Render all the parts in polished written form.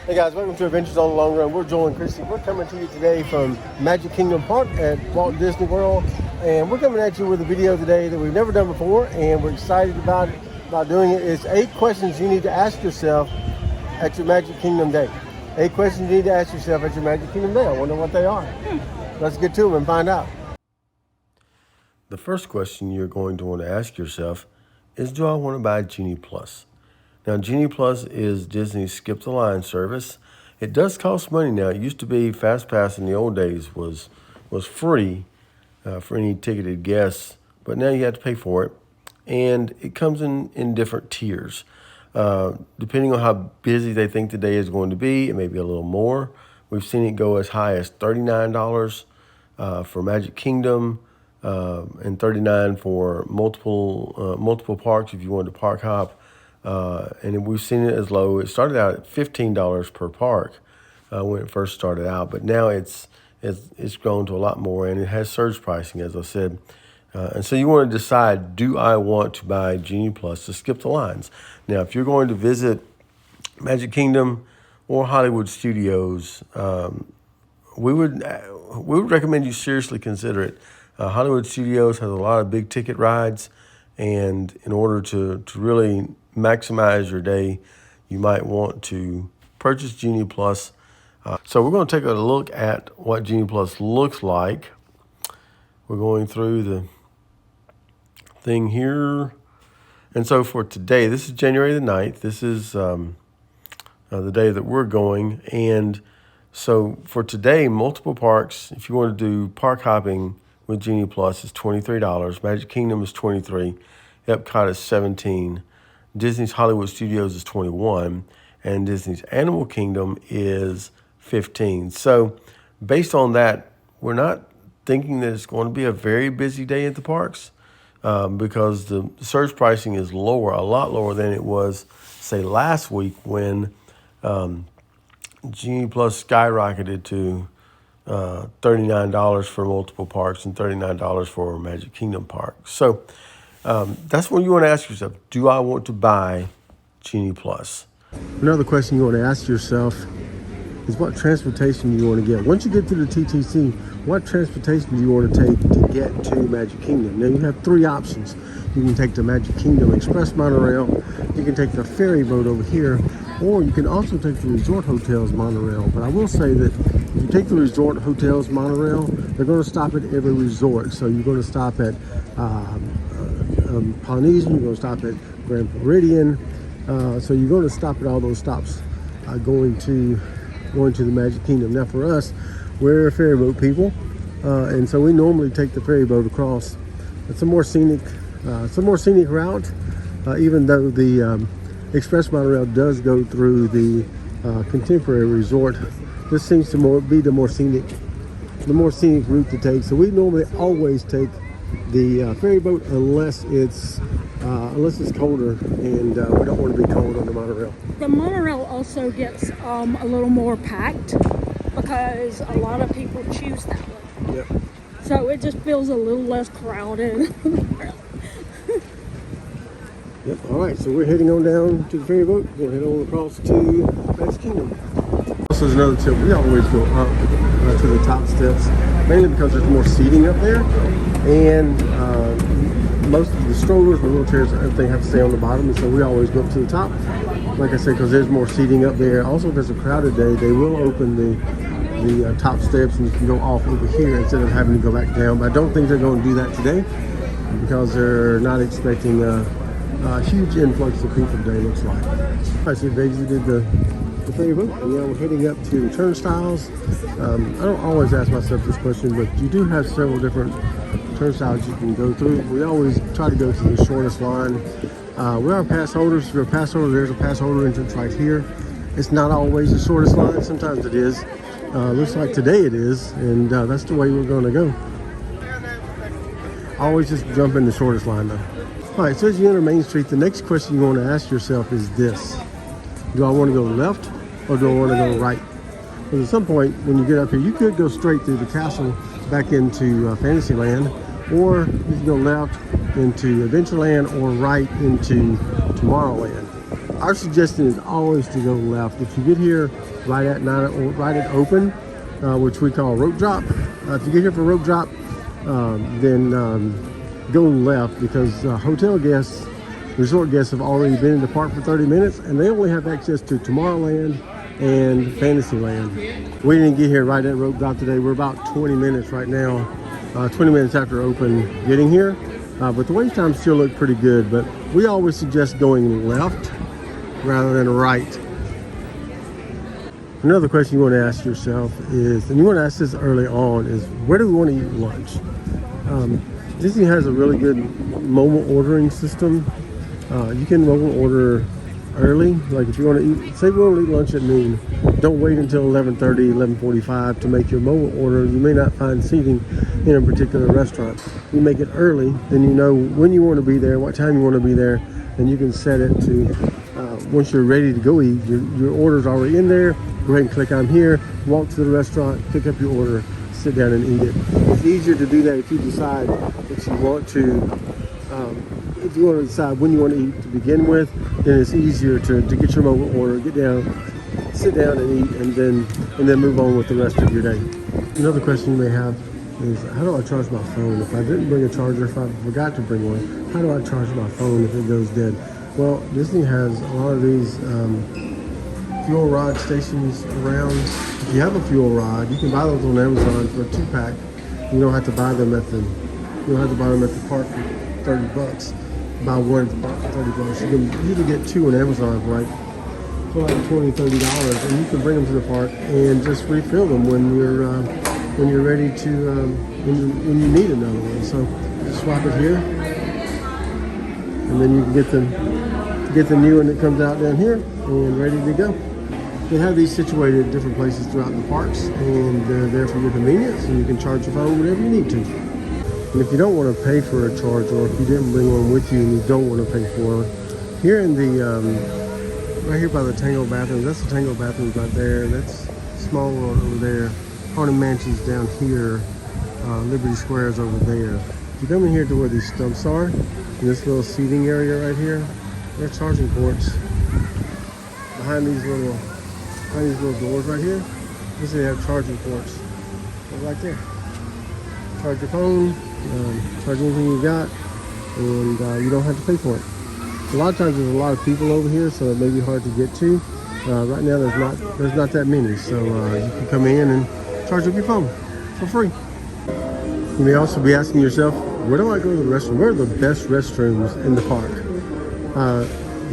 Hey guys, welcome to Adventures on the Long Run. We're Joel and Christy. We're coming to you today from Magic Kingdom Park at Walt Disney World, and we're coming at you with a video today that we've never done before, and we're excited about doing it. It's 8 questions you need to ask yourself at your Magic Kingdom day. 8 questions you need to ask yourself at your Magic Kingdom day. I wonder what they are. Let's get to them and find out. The first question you're going to want to ask yourself is, do I want to buy Genie Plus? Now, Genie Plus is Disney's Skip the Line service. It does cost money now. It used to be FastPass in the old days was free for any ticketed guests, but now you have to pay for it. And it comes in different tiers. Depending on how busy they think the day is going to be, it may be a little more. We've seen it go as high as $39 for Magic Kingdom and $39 for multiple parks if you want to park hop. And we've seen it as low. It started out at $15 per park when it first started out, but now it's grown to a lot more, and it has surge pricing, as I said. And so you want to decide, do I want to buy Genie Plus to skip the lines? Now, if you're going to visit Magic Kingdom or Hollywood Studios, we would recommend you seriously consider it. Hollywood Studios has a lot of big ticket rides, and in order to really maximize your day, you might want to purchase Genie Plus. So we're going to take a look at what Genie Plus looks like. We're going through the thing here. And so for today, this is January the 9th. This is the day that we're going. And so for today, multiple parks, if you want to do park hopping with Genie Plus, is $23. Magic Kingdom is $23. Epcot is $17. Disney's Hollywood Studios is $21, and Disney's Animal Kingdom is $15. So based on that, we're not thinking that it's going to be a very busy day at the parks because the surge pricing is lower, a lot lower than it was, say, last week when Genie Plus skyrocketed to $39 for multiple parks and $39 for Magic Kingdom Park. So that's when you want to ask yourself, do I want to buy Genie Plus? Another question you want to ask yourself is, what transportation do you want to get? Once you get to the TTC, what transportation do you want to take to get to Magic Kingdom? Now, you have 3 options. You can take the Magic Kingdom Express monorail, you can take the ferry boat over here, or you can also take the Resort Hotels monorail. But I will say that if you take the Resort Hotels monorail, they're going to stop at every resort. So you're going to stop at Polynesian, you're going to stop at Grand Floridian. So you're going to stop at all those stops going to the Magic Kingdom. Now for us, we're ferry boat people, and so we normally take the ferry boat across. It's a more scenic route, even though the Express monorail does go through the Contemporary Resort. This seems to be the more scenic route to take. So we normally always take the ferry boat unless it's colder, and we don't want to be cold on the monorail. The monorail also gets a little more packed because a lot of people choose that one. Yep. So it just feels a little less crowded. Yep. All right. So we're heading on down to the ferry boat. We'll head on across to Magic Kingdom. This is another tip. We always go up to the top steps, mainly because there's more seating up there, and most of the strollers, the wheelchairs, everything have to stay on the bottom, and so we always go up to the top. Like I said, because there's more seating up there. Also, if it's a crowded day, they will open the top steps, and you can go off over here instead of having to go back down. But I don't think they're going to do that today because they're not expecting a huge influx of people today, looks like. All right, so they did the ferry boat, and now we're heading up to turnstiles. I don't always ask myself this question, but you do have several different turnstiles you can go through. We always try to go to the shortest line. We are pass holders. If you're a pass holder, there's a pass holder entrance right here. It's not always the shortest line. Sometimes it is. Looks like today it is, and that's the way we're going to go. Always just jump in the shortest line though. All right, so as you enter Main Street, the next question you want to ask yourself is this: do I want to go left or do I want to go right? Because at some point when you get up here, you could go straight through the castle back into Fantasyland, or you can go left into Adventureland or right into Tomorrowland. our suggestion is always to go left. If you get here right at 9 or right at open, which we call rope drop, if you get here for rope drop, then go left, because hotel guests, resort guests have already been in the park for 30 minutes and they only have access to Tomorrowland and Fantasyland. We didn't get here right at rope drop today. We're about 20 minutes right now, 20 minutes after open getting here. But the wait times still look pretty good, but we always suggest going left rather than right. Another question you want to ask yourself is, and you want to ask this early on, is where do we want to eat lunch? Disney has a really good mobile ordering system. You can mobile order early. Like if you want to eat, say we want to eat lunch at noon, don't wait until 11:30, 11:45 to make your mobile order. You may not find seating in a particular restaurant. You make it early, then you know when you want to be there, what time you want to be there, and you can set it to, once you're ready to go eat, your order's already in there. Go ahead and click I'm here, walk to the restaurant, pick up your order, sit down and eat it. It's easier to do that if you decide that you want to, if you want to decide when you want to eat to begin with, then it's easier to get your mobile order, get down, sit down and eat, and then move on with the rest of your day. Another question you may have is, how do I charge my phone? If I didn't bring a charger, if I forgot to bring one, how do I charge my phone if it goes dead? Well, Disney has a lot of these fuel rod stations around. If you have a fuel rod, you can buy those on Amazon for a 2-pack. You don't have to buy them at the park for $30. Buy one at the park for $30. You can usually get 2 on Amazon for like $20, $30, and you can bring them to the park and just refill them when you're ready to when you need another one. So just swap it here, and then you can get the new one that comes out down here and ready to go. They have these situated at different places throughout the parks, and they're there for your convenience, and you can charge your phone whenever you need to. And if you don't want to pay for a charge, or if you didn't bring one with you and you don't want to pay for it, here in the right here by the Tango bathrooms, that's the Tango bathrooms right there. That's Small World over there. Haunted Mansion's down here. Liberty Square is over there. If you come in here to where these stumps are, in this little seating area right here, they're charging ports. Behind these little doors right here, they have charging ports. They're right there. Charge your phone, charge anything you got, and you don't have to pay for it. A lot of times there's a lot of people over here, so it may be hard to get to. Right now there's not that many, so you can come in and charge up your phone for free. You may also be asking yourself, where do I go to the restroom? Where are the best restrooms in the park?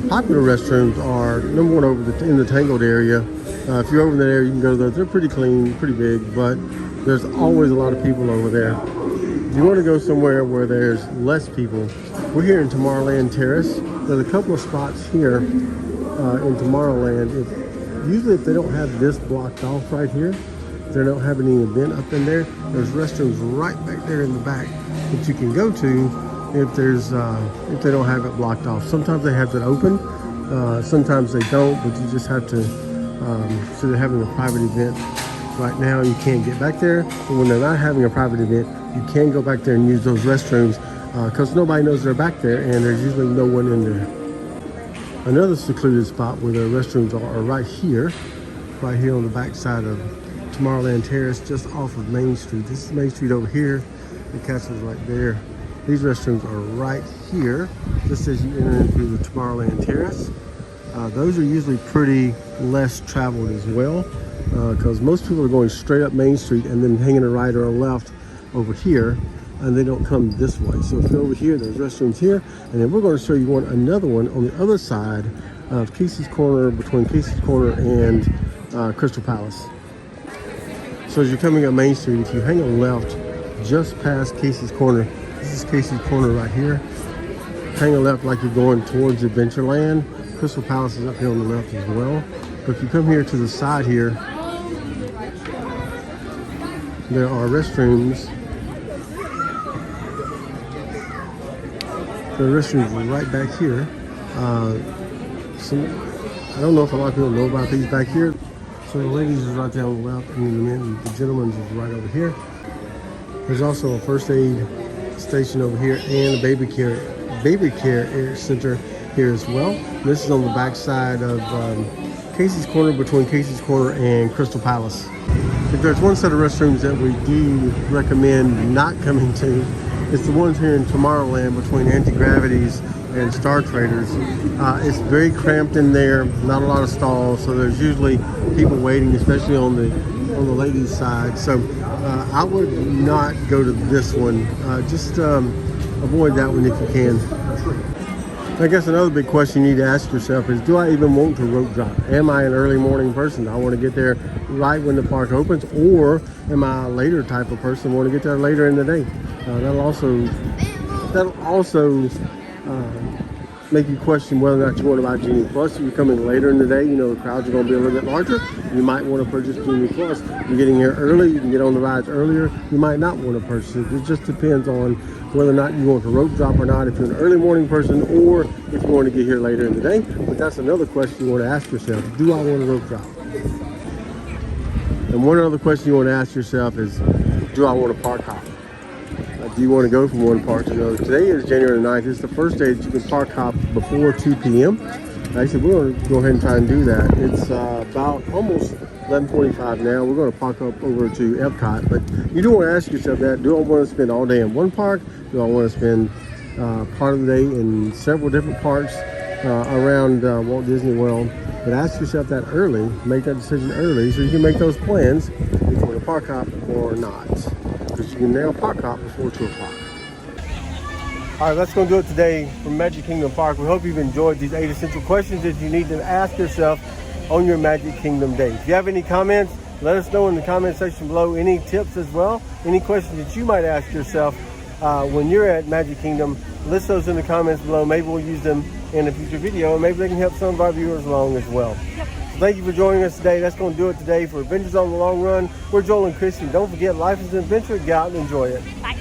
Popular restrooms are number one in the Tangled area. If you're over in that area, you can go to those. They're pretty clean, pretty big, but there's always a lot of people over there. If you want to go somewhere where there's less people, we're here in Tomorrowland Terrace. There's a couple of spots here in Tomorrowland. Usually if they don't have this blocked off right here, if they don't have any event up in there, there's restrooms right back there in the back that you can go to if they don't have it blocked off. Sometimes they have it open, sometimes they don't, but you just have to, so they're having a private event. Right now you can't get back there, but when they're not having a private event, you can go back there and use those restrooms because nobody knows they're back there and there's usually no one in there. Another secluded spot where the restrooms are right here on the back side of Tomorrowland Terrace, just off of Main Street. This is Main Street over here. The castle's right there. These restrooms are right here, just as you enter into the Tomorrowland Terrace. Those are usually pretty less traveled as well, because most people are going straight up Main Street and then hanging a right or a left over here, and they don't come this way. So if you're over here, there's restrooms here, and then we're going to show you another one on the other side of Casey's Corner, between Casey's Corner and Crystal Palace. So as you're coming up Main Street, if you hang a left just past Casey's Corner, this is Casey's Corner right here. Hang a left like you're going towards Adventureland. Crystal Palace is up here on the left as well. But if you come here to the side here, there are restrooms. There are restrooms right back here. I don't know if a lot of people know about these back here. So the ladies is right there on the left, and the gentleman's is right over here. There's also a first aid station over here and a baby care center here as well. This is on the back side of Casey's Corner, between Casey's Corner and Crystal Palace. If there's one set of restrooms that we do recommend not coming to, it's the ones here in Tomorrowland between Anti-Gravities and Star Traders. It's very cramped in there, not a lot of stalls, so there's usually people waiting, especially on the ladies' side. So I would not go to this one. Just avoid that one if you can. I guess another big question you need to ask yourself is, do I even want to rope drop? Am I an early morning person? I want to get there right when the park opens, or am I a later type of person, want to get there later in the day? That'll also make you question whether or not you want to buy Genie Plus. If you're coming later in the day, you know the crowds are going to be a little bit larger. You might want to purchase Genie Plus. If you're getting here early, you can get on the rides earlier. You might not want to purchase it. It just depends on whether or not you want to rope drop or not, if you're an early morning person, or if you want to get here later in the day. But that's another question you want to ask yourself. Do I want to rope drop? And one other question you want to ask yourself is, do I want to park hop? Do you want to go from one park to another? Today is January 9th. It's the first day that you can park hop before 2 p.m. Actually, we're going to go ahead and try and do that. It's about almost 11:45 now. We're going to park up over to Epcot. But you do want to ask yourself that, do I want to spend all day in one park? Do I want to spend part of the day in several different parks around Walt Disney World? But ask yourself that early. Make that decision early so you can make those plans if you want to park hop or not. Because you can now park hop before 2 o'clock. All right, that's going to do it today from Magic Kingdom Park. We hope you've enjoyed these 8 essential questions that you need to ask yourself on your Magic Kingdom day. If you have any comments, let us know in the comment section below. Any tips as well, any questions that you might ask yourself when you're at Magic Kingdom, list those in the comments below. Maybe we'll use them in a future video, and maybe they can help some of our viewers along as well. Yep. So thank you for joining us today. That's going to do it today for Adventures on the Long Run. We're Joel and Christy. Don't forget, life is an adventure. Get out and enjoy it. Bye.